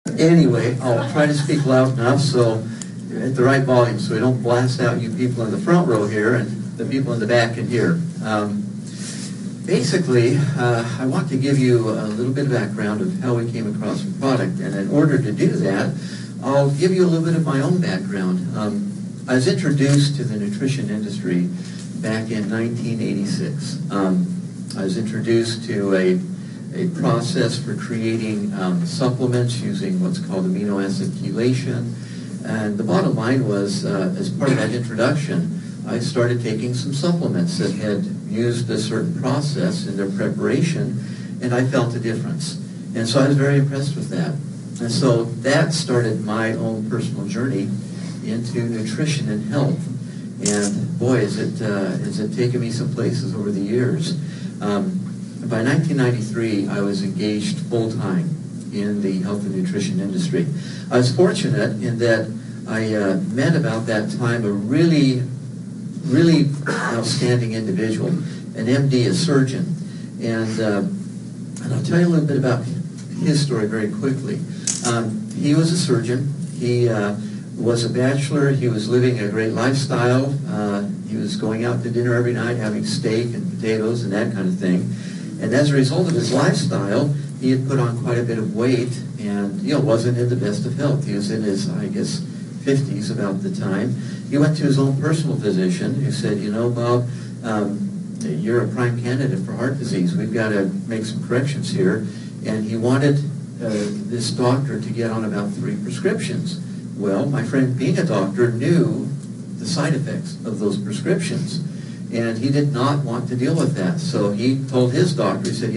Anyway, I'll try to speak loud enough so at the right volume so we don't blast out you people in the front row here and the people in the back can hear. Basically, I want to give you a little bit of background of how we came across the product, and in order to do that, I'll give you a little bit of my own background. I was introduced to the nutrition industry back in 1986. I was introduced to a process for creating supplements using what's called amino acid chelation. And the bottom line was, as part of that introduction, I started taking some supplements that had used a certain process in their preparation, and I felt a difference. And so I was very impressed with that. And so that started my own personal journey into nutrition and health. And boy, has it taken me some places over the years. By 1993, I was engaged full-time in the health and nutrition industry. I was fortunate in that I met about that time a really outstanding individual, an MD, a surgeon. And I'll tell you a little bit about his story very quickly. He was a surgeon. He was a bachelor. He was living a great lifestyle. He was going out to dinner every night, having steak and potatoes and that kind of thing. And as a result of his lifestyle, he had put on quite a bit of weight and, wasn't in the best of health. He was in his, 50s about the time. He went to his own personal physician who said, Bob, you're a prime candidate for heart disease. We've got to make some corrections here. And he wanted this doctor to get on about 3 prescriptions. Well, my friend, being a doctor, knew the side effects of those prescriptions. And he did not want to deal with that. So he told his doctor, he said,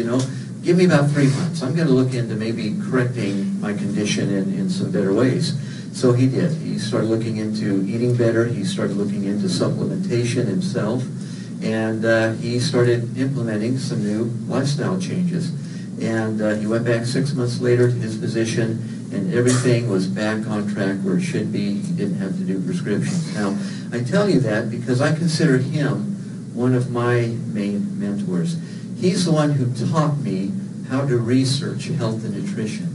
give me about 3 months. I'm going to look into maybe correcting my condition in some better ways. So he did. He started looking into eating better. He started looking into supplementation himself. And he started implementing some new lifestyle changes. And he went back 6 months later to his physician, and everything was back on track where it should be. He didn't have to do prescriptions. Now, I tell you that because I consider him one of my main mentors. He's the one who taught me how to research health and nutrition.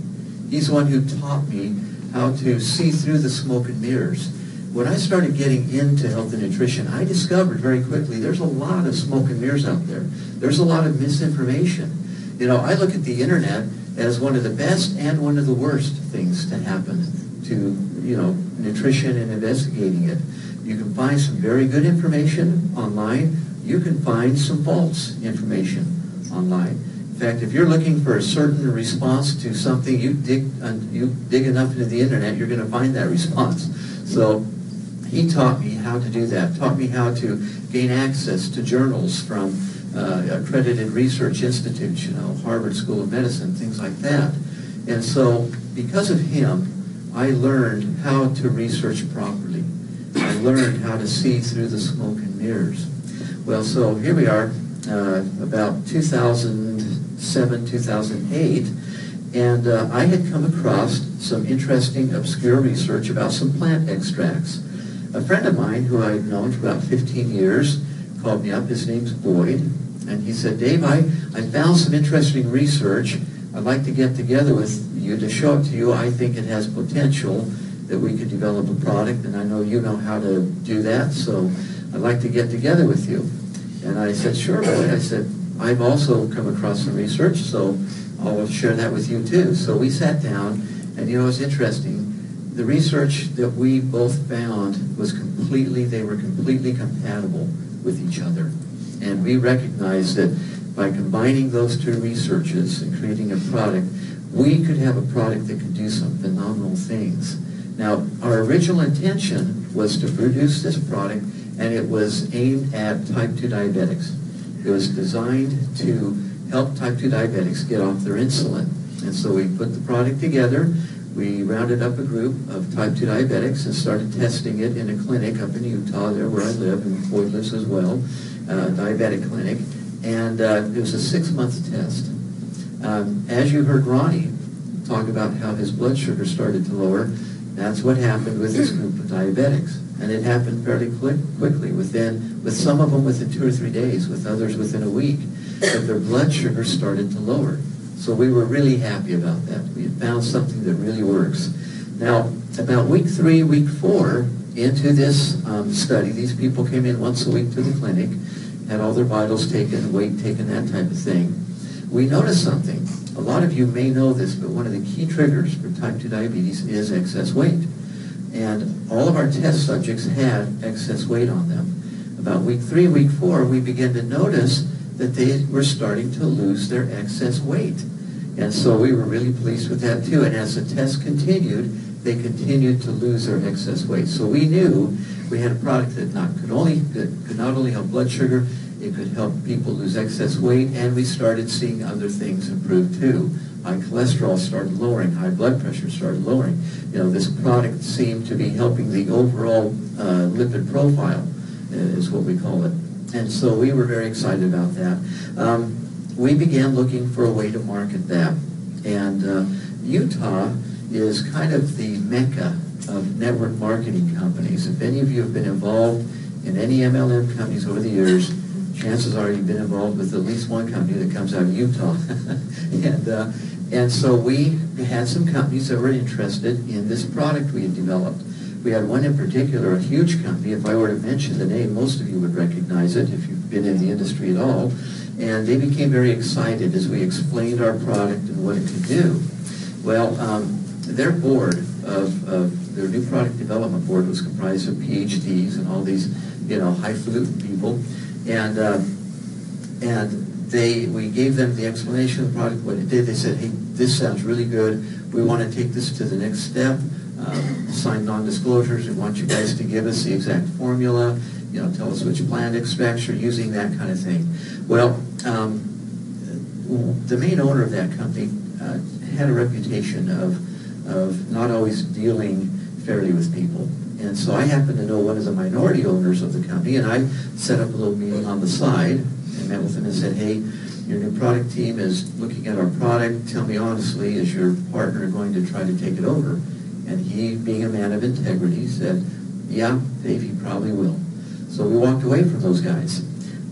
He's the one who taught me how to see through the smoke and mirrors. When I started getting into health and nutrition, I discovered very quickly there's a lot of smoke and mirrors out there. There's a lot of misinformation. I look at the internet as one of the best and one of the worst things to happen to, nutrition and investigating it. You can find some very good information online. You can find some false information online. In fact, if you're looking for a certain response to something, you dig enough into the internet, you're going to find that response. So he taught me how to do that, taught me how to gain access to journals from accredited research institutes, Harvard School of Medicine, things like that. And so because of him, I learned how to research properly. I learned how to see through the smoke and mirrors. Well, so here we are, about 2007, 2008, and I had come across some interesting, obscure research about some plant extracts. A friend of mine who I'd known for about 15 years called me up. His name's Boyd, and he said, Dave, I found some interesting research. I'd like to get together with you to show it to you. I think it has potential that we could develop a product, and I know you know how to do that, so I'd like to get together with you. And I said, sure, Boyd. I said, I've also come across some research, so I'll share that with you too. So we sat down, and it was interesting. The research that we both found they were completely compatible with each other. And we recognized that by combining those 2 researches and creating a product, we could have a product that could do some phenomenal things. Now, our original intention was to produce this product, and it was aimed at type 2 diabetics. It was designed to help type 2 diabetics get off their insulin. And so we put the product together. We rounded up a group of type 2 diabetics and started testing it in a clinic up in Utah, there where I live, and Boyd lives as well, diabetic clinic. And it was a 6-month test. As you heard Ronnie talk about how his blood sugar started to lower, that's what happened with this group of diabetics. And it happened fairly quickly, with some of them within 2 or 3 days, with others within a week, that their blood sugar started to lower. So we were really happy about that. We had found something that really works. Now, about week 3, week 4, into this study, these people came in once a week to the clinic, had all their vitals taken, weight taken, that type of thing. We noticed something. A lot of you may know this, but one of the key triggers for type 2 diabetes is excess weight. And all of our test subjects had excess weight on them. About week 3, week 4, we began to notice that they were starting to lose their excess weight. And so we were really pleased with that too. And as the test continued, they continued to lose their excess weight. So we knew we had a product that could not only help blood sugar, it could help people lose excess weight, and we started seeing other things improve too. High cholesterol started lowering, high blood pressure started lowering. You know, this product seemed to be helping the overall lipid profile, is what we call it. And so we were very excited about that. We began looking for a way to market that. And Utah is kind of the mecca of network marketing companies. If any of you have been involved in any MLM companies over the years, chances are you've been involved with at least one company that comes out of Utah. And so we had some companies that were interested in this product we had developed. We had one in particular, a huge company. If I were to mention the name, most of you would recognize it if you've been in the industry at all. And they became very excited as we explained our product and what it could do. Well, their board of their new product development board was comprised of PhDs and all these, highfalutin people. And we gave them the explanation of the product, what it did. They said, hey, this sounds really good. We want to take this to the next step. Sign non-disclosures. We want you guys to give us the exact formula. Tell us which plant extracts you're using, that kind of thing. Well, the main owner of that company had a reputation of not always dealing fairly with people. And so I happened to know one of the minority owners of the company, and I set up a little meeting on the side and met with him and said, hey, your new product team is looking at our product. Tell me honestly, is your partner going to try to take it over? And he, being a man of integrity, said, yeah, Dave, he probably will. So we walked away from those guys.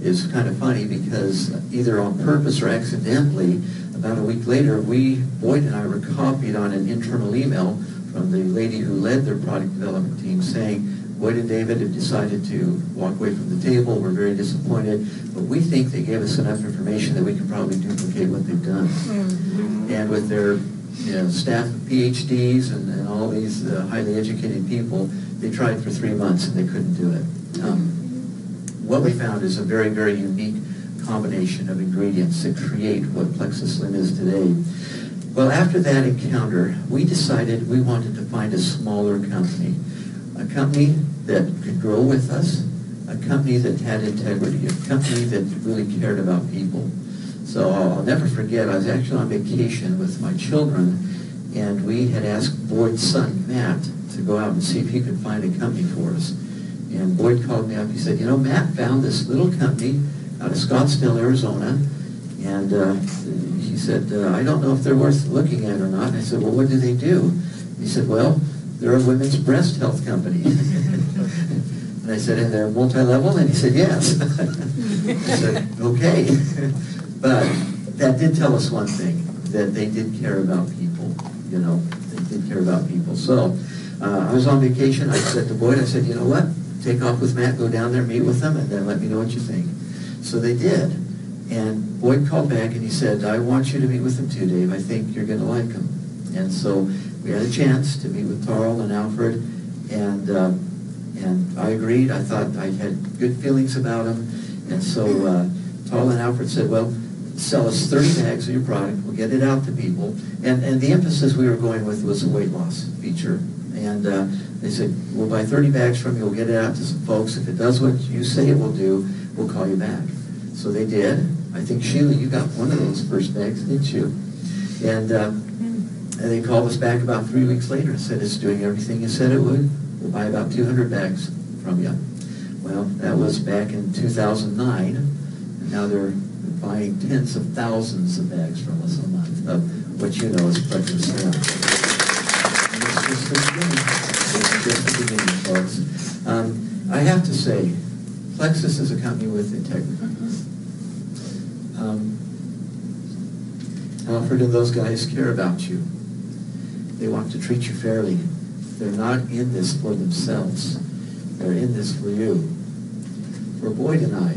It's kind of funny because either on purpose or accidentally, about a week later, Boyd and I were copied on an internal email from the lady who led their product development team saying, Boyd and David have decided to walk away from the table. We're very disappointed, but we think they gave us enough information that we can probably duplicate what they've done. And with their staff of PhDs and all these highly educated people, they tried for 3 months and they couldn't do it. What we found is a very, very unique combination of ingredients that create what Plexus Slim is today. Well, after that encounter, we decided we wanted to find a smaller company, a company that could grow with us, a company that had integrity, a company that really cared about people. So I'll never forget, I was actually on vacation with my children, and we had asked Boyd's son, Matt, to go out and see if he could find a company for us. And Boyd called me up. He said, Matt found this little company out of Scottsdale, Arizona, and he said, I don't know if they're worth looking at or not. And I said, well, what do they do? He said, well, they're a women's breast health company. And I said, and they're multi-level? And he said, yes. I said, okay. But that did tell us one thing, that they did care about people, they did care about people. So I was on vacation. I said to Boyd, I said, you know what? Take off with Matt, go down there, meet with them, and then let me know what you think. So they did. And Boyd called back and he said, I want you to meet with them too, Dave. I think you're going to like them. And so we had a chance to meet with Tarl and Alfred, and I agreed. I thought I had good feelings about them. And so Tarl and Alfred said, well, sell us 30 bags of your product. We'll get it out to people. And the emphasis we were going with was a weight loss feature. And they said, we'll buy 30 bags from you. We'll get it out to some folks. If it does what you say it will do, we'll call you back. So they did. I think, Sheila, you got one of those first bags, didn't you? And they called us back about 3 weeks later and said, it's doing everything you said it would. We'll buy about 200 bags from you. Well, that was back in 2009. And now they're buying tens of thousands of bags from us a month of what you know as Plexus Slim. It's just the beginning, folks. I have to say, Plexus is a company with integrity. Now, Alfred and those guys care about you. They want to treat you fairly. They're not in this for themselves. They're in this for you. For Boyd and I,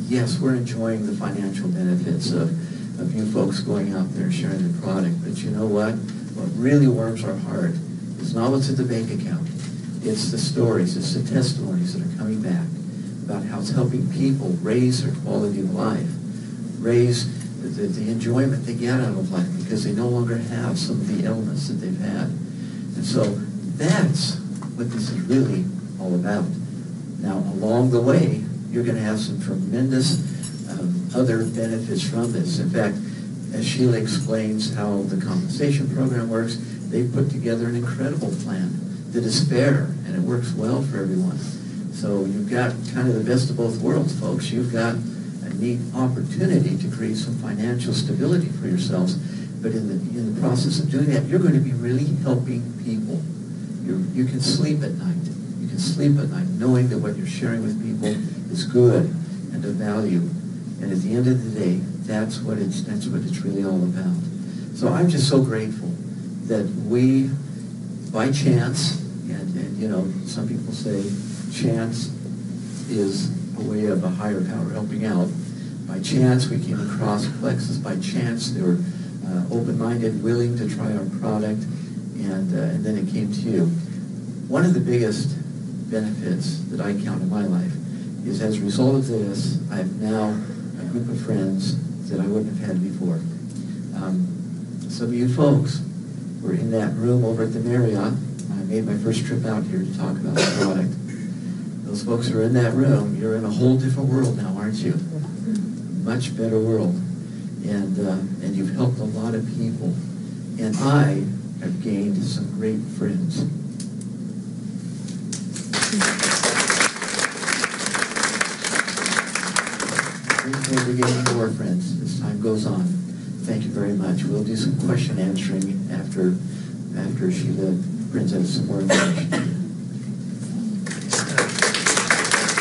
yes, we're enjoying the financial benefits of you folks going out there and sharing the product, but you know what? What really warms our heart is not what's in the bank account. It's the stories, it's the testimonies that are coming back about how it's helping people raise their quality of life, raise the enjoyment they get out of life because they no longer have some of the illness that they've had. And so that's what this is really all about. Now, along the way, you're going to have some tremendous other benefits from this. In fact, as Sheila explains how the compensation program works, they've put together an incredible plan that is fair and it works well for everyone. So you've got kind of the best of both worlds, folks. You've got a neat opportunity to create some financial stability for yourselves, but in the process of doing that, you're going to be really helping people. You can sleep at night. You can sleep at night knowing that what you're sharing with people is good and of value. And at the end of the day, that's what it's really all about. So I'm just so grateful that we, by chance, and some people say chance is a way of a higher power helping out. By chance, we came across Plexus. By chance, they were open-minded, willing to try our product, and then it came to you. One of the biggest benefits that I count in my life is as a result of this, I have now a group of friends that I wouldn't have had before. Some of you folks were in that room over at the Marriott. I made my first trip out here to talk about the product. Those folks who are in that room, you're in a whole different world now, aren't you? Much better world. And you've helped a lot of people. And I have gained some great friends. We're getting more friends as time goes on. Thank you very much. We'll do some question answering after Sheila brings out some more information.